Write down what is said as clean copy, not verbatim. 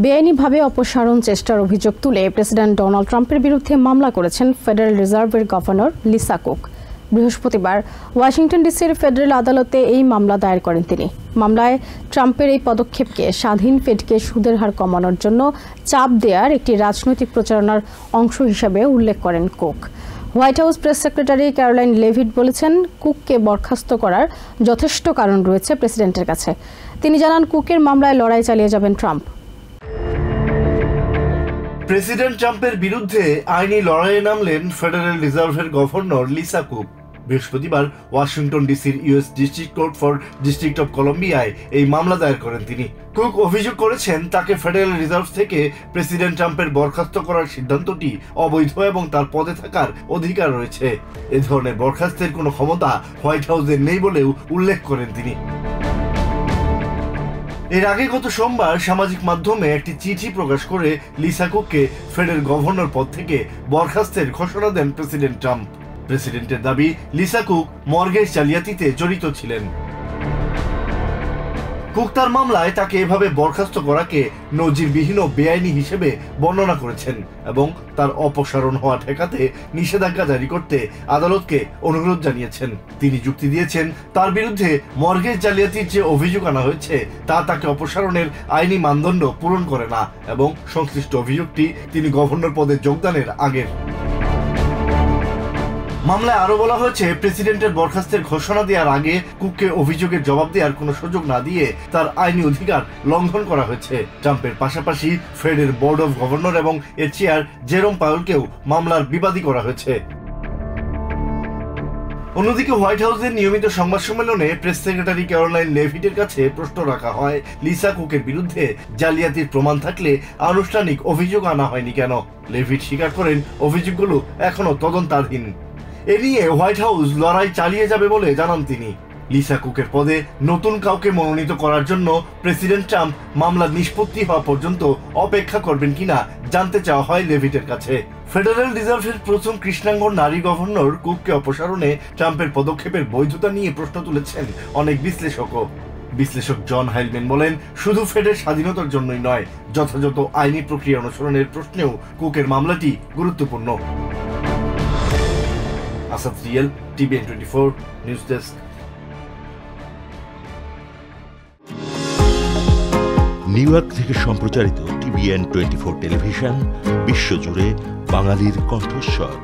বেআইনিভাবে অপসারণ চেষ্টার অভিযোগ তুলে প্রেসিডেন্ট ডোনাল্ড ট্রাম্পের বিরুদ্ধে মামলা করেছেন ফেডারেল রিজার্ভের গভর্নর লিসা কুক। বৃহস্পতিবার ওয়াশিংটন ডিসির ফেডারেল আদালতে এই মামলা দায়ের করেন তিনি। মামলায় ট্রাম্পের এই পদক্ষেপকে স্বাধীন ফেডকে সুদের হার কমানোর জন্য চাপ দেওয়ার একটি রাজনৈতিক প্রচারণার অংশ হিসেবে উল্লেখ করেন cook. White house press secretary Caroline Leavitt বলেছেন, কুককে বরখাস্ত করার যথেষ্ট কারণ রয়েছে প্রেসিডেন্টের কাছে। তিনি জানান, কুকের মামলায় লড়াই চালিয়ে যাবেন ট্রাম্প। প্রেসিডেন্ট ট্রাম্পের বিরুদ্ধে আইনি লড়াইয়ে নামলেন ফেডারেল রিজার্ভের গভর্নর লিসা কুক। বৃহস্পতিবার ওয়াশিংটন ডিসির US district court for district of কলম্বিয়ায় এই মামলা দায়ের করেন তিনি। কুক অভিযোগ করেছেন, তাকে ফেডারেল রিজার্ভ থেকে প্রেসিডেন্ট ট্রাম্পের বরখাস্ত করার সিদ্ধান্তটি অবৈধ এবং তার পদে থাকার অধিকার রয়েছে। এ ধরনের বরখাস্তের কোনো ক্ষমতা হোয়াইট হাউসের নেই বলেও উল্লেখ করেন তিনি। এর আগে গত সোমবার সামাজিক মাধ্যমে একটি চিঠি প্রকাশ করে লিসা কুককে ফেডের গভর্নর পদ থেকে বরখাস্তের ঘোষণা দেন প্রেসিডেন্ট ট্রাম্প। প্রেসিডেন্টের দাবি, লিসা কুক মর্গেজ জালিয়াতিতে জড়িত ছিলেন। কুক তার মামলায় তাকে এভাবে বরখাস্ত করাকে নজিরবিহীন ও বেআইনি হিসেবে বর্ণনা করেছেন এবং তার অপসারণ হওয়া ঠেকাতে নিষেধাজ্ঞা জারি করতে আদালতকে অনুরোধ জানিয়েছেন। তিনি যুক্তি দিয়েছেন, তার বিরুদ্ধে মর্গেজ জালিয়াতির যে অভিযোগ আনা হয়েছে তা তাকে অপসারণের আইনি মানদণ্ড পূরণ করে না এবং সংশ্লিষ্ট অভিযোগটি তিনি গভর্নর পদে যোগদানের আগের। মামলায় আরো বলা হয়েছে, প্রেসিডেন্টের বরখাস্তের ঘোষণা দেওয়ার আগে কুককে অভিযোগের জবাব দেওয়ার কোনো সুযোগ না দিয়ে তার আইনি অধিকার লঙ্ঘন করা হয়েছে। ট্রাম্পের পাশাপাশি ফেডের বোর্ড অফ গভর্নর এবং এর চেয়ার জেরোম পাওয়েলকেও মামলার বিবাদী করা হয়েছে। অন্যদিকে হোয়াইট হাউসের নিয়মিত সংবাদ সম্মেলনে প্রেস সেক্রেটারি ক্যারোলাইন লেভিটের কাছে প্রশ্ন রাখা হয়, লিসা কুকের বিরুদ্ধে জালিয়াতির প্রমাণ থাকলে আনুষ্ঠানিক অভিযোগ আনা হয়নি কেন। লেভিট স্বীকার করেন, অভিযোগগুলো এখনো তদন্তাধীন। এ নিয়ে হোয়াইট হাউস লড়াই চালিয়ে যাবে বলে জানান তিনি। লিসা কুকের পদে নতুন কাউকে মনোনীত করার জন্য প্রেসিডেন্ট ট্রাম্প মামলার নিষ্পত্তি হওয়া পর্যন্ত অপেক্ষা করবেন কিনা জানতে চাওয়া হয় লেভিটের কাছে। ফেডারেল রিজার্ভের প্রথম কৃষ্ণাঙ্গ নারী গভর্নর কুককে অপসারণে ট্রাম্পের পদক্ষেপের বৈধতা নিয়ে প্রশ্ন তুলেছেন অনেক বিশ্লেষক জন হাইলম্যান বলেন, শুধু ফেডের স্বাধীনতার জন্যই নয়, যথাযথ আইনি প্রক্রিয়া অনুসরণের প্রশ্নেও কুকের মামলাটি গুরুত্বপূর্ণ। Asad real, TVN 24 news desk. New York থেকে সম্প্রচারিত টিভিএন 24 টেলিভিশন বিশ্বজুড়ে বাঙালির কণ্ঠস্বর।